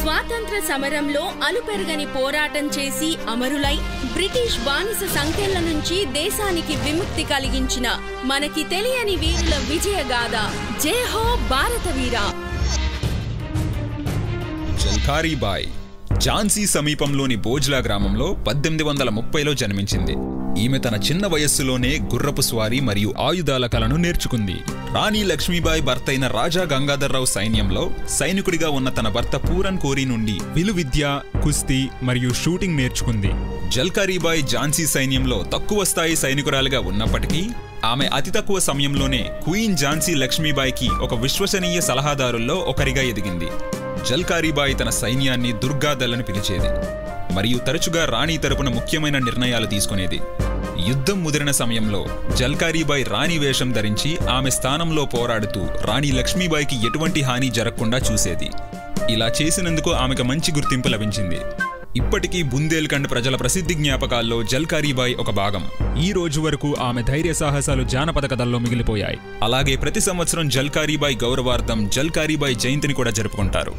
స్వాతంత్ర సమరంలో అలుపెరగని పోరాటం చేసి అమరులై బ్రిటిష్ బానిస సంకెళ్ల నుంచి దేశానికి విముక్తి కలిగించిన మనకి తెలియని వీరుల విజయగాథ. జై హో భారత వీరా. జల్కారీబాయి ఝాన్సీ సమీపంలోని బోజ్లా గ్రామంలో 1830లో జన్మించింది. ఈమె తన చిన్న వయస్సులోనే గుర్రపు స్వారీ మరియు ఆయుధాల కళను నేర్చుకుంది. రాణి లక్ష్మీబాయి భర్త అయిన రాజా గంగాధర్రావు సైన్యంలో సైనికుడిగా ఉన్న తన భర్త పూరన్ కోరి నుండి విలువిద్య, కుస్తీ మరియు షూటింగ్ నేర్చుకుంది. జల్కారీబాయి ఝాన్సీ సైన్యంలో తక్కువ స్థాయి సైనికురాలిగా ఉన్నప్పటికీ ఆమె అతి తక్కువ సమయంలోనే క్వీన్ ఝాన్సీ లక్ష్మీబాయికి ఒక విశ్వసనీయ సలహాదారుల్లో ఒకరిగా ఎదిగింది. జల్కారీబాయి తన సైన్యాన్ని దుర్గాదళ్ అని పిలిచేది మరియు తరచుగా రాణి తరపున ముఖ్యమైన నిర్ణయాలు తీసుకునేది. యుద్ధం ముదిరిన సమయంలో జల్కారీబాయి రాణి వేషం ధరించి ఆమె స్థానంలో పోరాడుతూ రాణి లక్ష్మీబాయికి ఎటువంటి హాని జరగకుండా చూసేది. ఇలా చేసినందుకు ఆమెకు మంచి గుర్తింపు లభించింది. ఇప్పటికీ బుందేల్ఖండ్ ప్రజల ప్రసిద్ధి జ్ఞాపకాల్లో జల్కారీబాయి ఒక భాగం. ఈ రోజు వరకు ఆమె ధైర్య సాహసాలు జానపద కథల్లో మిగిలిపోయాయి. అలాగే ప్రతి సంవత్సరం జల్కారీబాయి గౌరవార్థం జల్కారీబాయి జయంతిని కూడా జరుపుకుంటారు.